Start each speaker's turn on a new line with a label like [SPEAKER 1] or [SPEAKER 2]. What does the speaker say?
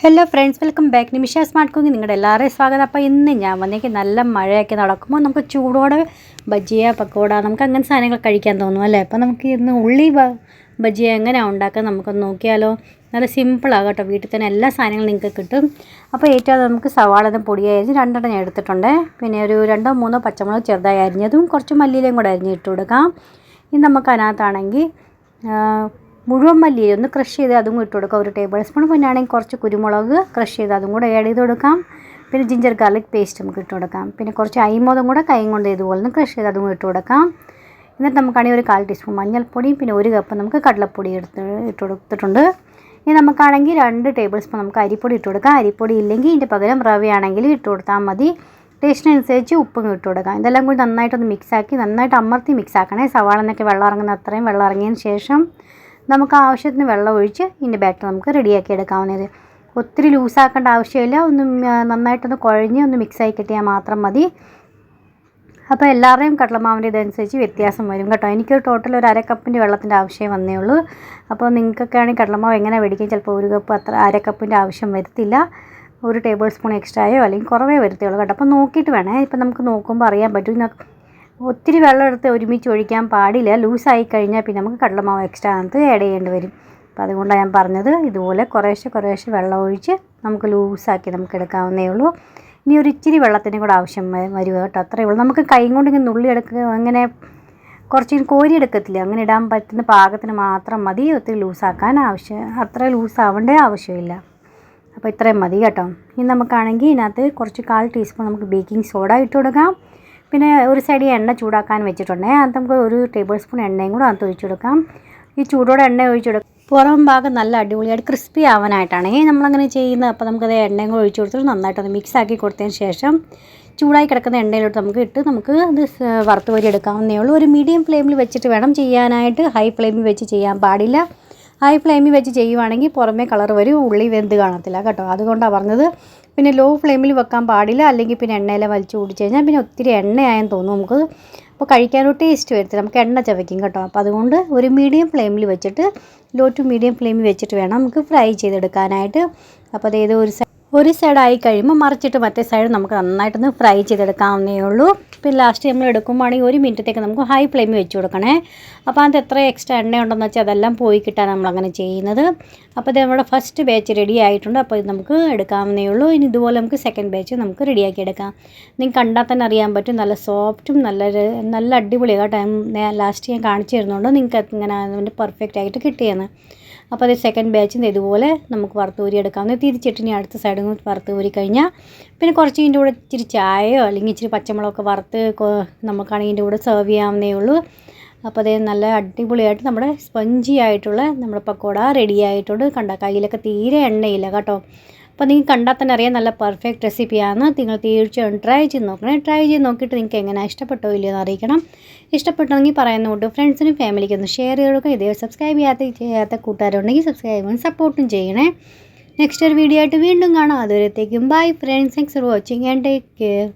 [SPEAKER 1] Hello friends, welcome back. Nimisha smart cooking നിങ്ങളുടെ എല്ലാവരെയും സ്വാഗതം. അപ്പോൾ ഇന്ന് ഞാൻ വന്നേക്ക് നല്ല മഴയൊക്കെ നടക്കുമ്പോൾ നമുക്ക് ചൂടോടെ ബജിയ പക്കോട നമുക്ക് അങ്ങനെ സാധനങ്ങൾ കഴിക്കാൻ തോന്നും അല്ലേ. അപ്പോൾ നമുക്ക് ഇന്ന് ബജിയ എങ്ങനെയാണ് ഉണ്ടാക്കുക നമുക്കൊന്ന് നോക്കിയാലോ. നല്ല സിമ്പിളാണ് കേട്ടോ, വീട്ടിൽ തന്നെ എല്ലാ സാധനങ്ങളും നിങ്ങൾക്ക് കിട്ടും. അപ്പോൾ ഏറ്റവും നമുക്ക് സവാള പൊടിയായി അരിഞ്ഞ് രണ്ടെണ്ണം ഞാൻ എടുത്തിട്ടുണ്ട്. പിന്നെ ഒരു 2-3 പച്ചമുളക് ചെറുതായി അരിഞ്ഞതും കുറച്ച് മല്ലിയിലയും കൂടെ അരിഞ്ഞിട്ട് കൊടുക്കാം. ഇനി നമുക്ക് അതിനകത്താണെങ്കിൽ മുഴുവൻ മല്ലി ഒന്ന് ക്രഷ് ചെയ്ത് അതും ഇട്ട് കൊടുക്കാം, 1 ടേബിൾ സ്പൂൺ. പിന്നെ ആണെങ്കിൽ കുറച്ച് കുരുമുളക് ക്രഷ് ചെയ്ത് അതും കൂടെ ആഡ് ചെയ്ത് കൊടുക്കാം. പിന്നെ ജിഞ്ചർ ഗാർലിക് പേസ്റ്റ് നമുക്ക് ഇട്ട് കൊടുക്കാം. പിന്നെ കുറച്ച് അയിമോദം കൂടെ കൈ കൊണ്ട് ഇതുപോലെ ഒന്ന് ക്രഷ് ചെയ്ത് അതും ഇട്ട് കൊടുക്കാം. എന്നിട്ട് നമുക്കാണെങ്കിൽ ഒരു 1/4 ടീസ്പൂൺ മഞ്ഞൾപ്പൊടിയും പിന്നെ 1 കപ്പ് നമുക്ക് കടലപ്പൊടി ഇട്ട് കൊടുത്തിട്ടുണ്ട്. ഇനി നമുക്കാണെങ്കിൽ 2 ടേബിൾ സ്പൂൺ നമുക്ക് അരിപ്പൊടി ഇട്ട് കൊടുക്കാം. അരിപ്പൊടി ഇല്ലെങ്കിൽ ഇതിൻ്റെ പകരം റവയാണെങ്കിൽ ഇട്ട് കൊടുത്താൽ മതി. ടേസ്റ്റിനനുസരിച്ച് ഉപ്പും ഇട്ട് കൊടുക്കാം. ഇതെല്ലാം കൂടി നന്നായിട്ടൊന്ന് മിക്സാക്കി നന്നായിട്ട് അമർത്തി മിക്സാക്കണേ. സവാളന്നൊക്കെ വെള്ളം ഇറങ്ങുന്ന അത്രയും വെള്ളം ഇറങ്ങിയതിന് ശേഷം നമുക്ക് ആവശ്യത്തിന് വെള്ളം ഒഴിച്ച് ഇതിൻ്റെ ബാറ്റർ നമുക്ക് റെഡിയാക്കി എടുക്കാവുന്നത്. ഒത്തിരി ലൂസാക്കേണ്ട ആവശ്യമില്ല, ഒന്ന് നന്നായിട്ടൊന്ന് കുഴഞ്ഞ് ഒന്ന് മിക്സായി കിട്ടിയാൽ മാത്രം മതി. അപ്പോൾ എല്ലാവരുടെയും കടലമാവിൻ്റെ ഇതനുസരിച്ച് വ്യത്യാസം വരും കേട്ടോ. എനിക്കൊരു ടോട്ടൽ ഒരു 1/2 കപ്പിൻ്റെ വെള്ളത്തിൻ്റെ ആവശ്യമേ വന്നേ ഉള്ളൂ. അപ്പോൾ നിങ്ങൾക്കൊക്കെ ആണെങ്കിൽ കടലമാവ് എങ്ങനെ മേടിക്കും, ചിലപ്പോൾ 1 കപ്പ് അത്ര 1/2 കപ്പിൻ്റെ ആവശ്യം വരത്തില്ല. 1 ടേബിൾ സ്പൂൺ എക്സ്ട്രായോ അല്ലെങ്കിൽ കുറവേ വരത്തുള്ളൂ കേട്ടോ. അപ്പോൾ നോക്കിയിട്ട് വേണേ. ഇപ്പം നമുക്ക് നോക്കുമ്പോൾ അറിയാൻ പറ്റും. ഒത്തിരി വെള്ളം എടുത്ത് ഒരുമിച്ച് ഒഴിക്കാൻ പാടില്ല. ലൂസായി കഴിഞ്ഞാൽ പിന്നെ നമുക്ക് കടലമാവ് എക്സ്ട്രാ അതിനകത്ത് ആഡ് ചെയ്യേണ്ടി വരും. അപ്പോൾ അതുകൊണ്ടാണ് ഞാൻ പറഞ്ഞത്, ഇതുപോലെ കുറേശ്ശെ വെള്ളം ഒഴിച്ച് നമുക്ക് ലൂസാക്കി നമുക്ക് എടുക്കാവുന്നേ ഉള്ളൂ. ഇനി ഒരു ഇച്ചിരി വെള്ളത്തിൻ്റെ കൂടെ ആവശ്യം വരും കേട്ടോ, അത്രയേ ഉള്ളൂ. നമുക്ക് കൈ കൊണ്ട് ഇങ്ങനെ നുള്ളി എടുക്കുക, അങ്ങനെ കുറച്ച് കോരി എടുക്കത്തില്ല, അങ്ങനെ ഇടാൻ പറ്റുന്ന പാകത്തിന് മാത്രം മതി. ഒത്തിരി ലൂസാക്കാൻ അത്ര ലൂസാവേണ്ട ആവശ്യമില്ല. അപ്പോൾ ഇത്രയും മതി കേട്ടോ. ഇനി നമുക്കാണെങ്കിൽ ഇതിനകത്ത് കുറച്ച് 1/4 ടീസ്പൂൺ നമുക്ക് ബേക്കിംഗ് സോഡ ഇട്ട് കൊടുക്കാം. പിന്നെ ഒരു സൈഡിൽ എണ്ണ ചൂടാക്കാൻ വെച്ചിട്ടുണ്ടേ, അത് നമുക്ക് 1 ടേബിൾ സ്പൂൺ എണ്ണയും കൂടെ അത് ഒഴിച്ചു കൊടുക്കാം. ഈ ചൂടോടെ എണ്ണ ഒഴിച്ചു കൊടുക്കാം. പുറം ഭാഗം നല്ല അടിപൊളിയായിട്ട് ക്രിസ്പി ആവാനായിട്ടാണ് നമ്മളങ്ങനെ ചെയ്യുന്നത്. അപ്പോൾ നമുക്കത് എണ്ണയും കൂടെ ഒഴിച്ചു കൊടുത്തിട്ട് നന്നായിട്ടൊന്ന് മിക്സ് ആക്കി കൊടുത്തതിന് ശേഷം ചൂടായി കിടക്കുന്ന എണ്ണയിലോട്ട് നമുക്ക് ഇട്ട് നമുക്ക് അത് വറുത്ത് കോരി എടുക്കാവുന്നേ ഉള്ളൂ. ഒരു മീഡിയം ഫ്ലെയിമിൽ വെച്ചിട്ട് വേണം ചെയ്യാനായിട്ട്, ഹൈ ഫ്ലെയിമിൽ വെച്ച് ചെയ്യാൻ പാടില്ല. ഹൈ ഫ്ലെയിമിൽ വെച്ച് ചെയ്യുവാണെങ്കിൽ പുറമേ കളർ വരും, ഉള്ളി വെന്ത് കാണത്തില്ല കേട്ടോ. അതുകൊണ്ടാണ് പറഞ്ഞത്. പിന്നെ ലോ ഫ്ലെയിമിൽ വെക്കാൻ പാടില്ല, അല്ലെങ്കിൽ പിന്നെ എണ്ണയിൽ വലിച്ചു കുടിച്ച് കഴിഞ്ഞാൽ പിന്നെ ഒത്തിരി എണ്ണയായെന്ന് തോന്നും നമുക്ക്. അപ്പോൾ കഴിക്കാനൊരു ടേസ്റ്റ് വരത്തില്ല, നമുക്ക് എണ്ണ ചവയ്ക്കും കേട്ടോ. അപ്പോൾ അതുകൊണ്ട് ഒരു മീഡിയം ഫ്ലെയിമിൽ വെച്ചിട്ട് ലോ ടു മീഡിയം ഫ്ലെയിമിൽ വെച്ചിട്ട് വേണം നമുക്ക് ഫ്രൈ ചെയ്തെടുക്കാനായിട്ട്. അപ്പോൾ അതായത് ഒരു സൈഡായി കഴിയുമ്പോൾ മറിച്ചിട്ട് മറ്റേ സൈഡ് നമുക്ക് നന്നായിട്ടൊന്ന് ഫ്രൈ ചെയ്തെടുക്കാവുന്നേ ഉള്ളൂ. പിന്നെ ലാസ്റ്റ് നമ്മൾ എടുക്കുമ്പോഴാണെങ്കിൽ 1 മിനിറ്റത്തേക്ക് നമുക്ക് ഹൈ ഫ്ലെയിമിൽ വെച്ച് കൊടുക്കണേ. അപ്പോൾ അതിൻ്റെ എത്ര എക്സ്ട്രാ എണ്ണ ഉണ്ടെന്ന് വെച്ചാൽ അതെല്ലാം പോയി കിട്ടാൻ നമ്മളങ്ങനെ ചെയ്യുന്നത്. അപ്പോൾ ഇത് നമ്മുടെ ഫസ്റ്റ് ബാച്ച് റെഡി ആയിട്ടുണ്ട്. അപ്പോൾ ഇത് നമുക്ക് എടുക്കാവുന്നേ ഉള്ളൂ. ഇനി ഇതുപോലെ നമുക്ക് സെക്കൻഡ് ബാച്ച് നമുക്ക് റെഡിയാക്കി എടുക്കാം. നിങ്ങൾക്ക് കണ്ടാൽ തന്നെ അറിയാൻ പറ്റും, നല്ല സോഫ്റ്റും നല്ല അടിപൊളിയാണ് കേട്ടോ. ലാസ്റ്റ് ഞാൻ കാണിച്ചു തരുന്നുണ്ട് നിങ്ങൾക്ക് ഇങ്ങനെ അതിൻ്റെ പെർഫെക്റ്റ് ആയിട്ട് കിട്ടിയെന്ന്. അപ്പോൾ അത് സെക്കൻഡ് ബാച്ചിൽ ഇതുപോലെ നമുക്ക് വറുത്ത് ഊരി എടുക്കാവുന്നത്. തിരിച്ചിട്ട് ഇനി അടുത്ത സൈഡിൽ നിന്ന് വറുത്ത് ഊരി കഴിഞ്ഞാൽ പിന്നെ കുറച്ച് ഇതിൻ്റെ കൂടെ ഇച്ചിരി ചായയോ അല്ലെങ്കിൽ ഇച്ചിരി പച്ചമുളകൊക്കെ വറുത്ത് നമുക്കാണെങ്കിൽ ഇതിൻ്റെ കൂടെ സെർവ് ചെയ്യാവുന്നേ ഉള്ളൂ. അപ്പോൾ അതേ നല്ല അടിപൊളിയായിട്ട് നമ്മുടെ സ്പഞ്ചി ആയിട്ടുള്ള നമ്മുടെ പക്കോട റെഡി ആയിട്ടുണ്ട്. കണ്ട കയ്യിലൊക്കെ തീരെ എണ്ണയില്ല കേട്ടോ. അപ്പോൾ നിങ്ങൾക്ക് കണ്ടാൽ തന്നെ അറിയാം നല്ല പെർഫെക്റ്റ് റെസിപ്പിയാണ്. നിങ്ങൾ തീർച്ചയായും ട്രൈ ചെയ്ത് നോക്കണേ. ട്രൈ ചെയ്ത് നോക്കിയിട്ട് നിങ്ങൾക്ക് എങ്ങനെ ഇഷ്ടപ്പെട്ടോ ഇല്ലയോ എന്ന് അറിയിക്കണം. ഇഷ്ടപ്പെട്ടെങ്കിൽ പറയുന്നതുകൊണ്ട് ഫ്രണ്ട്സിനും ഫാമിലിക്കും ഒന്ന് ഷെയർ ചെയ്ത് കൊടുക്കുക. ഇതേ സബ്സ്ക്രൈബ് ചെയ്യാത്ത കൂട്ടുകാരുണ്ടെങ്കിൽ സബ്സ്ക്രൈബ് ചെയ്യാൻ സപ്പോർട്ടും ചെയ്യണേ. നെക്സ്റ്റ് ഒരു വീഡിയോ ആയിട്ട് വീണ്ടും കാണാം. അതുവരത്തേക്കും bye friends. Thanks for watching and take care.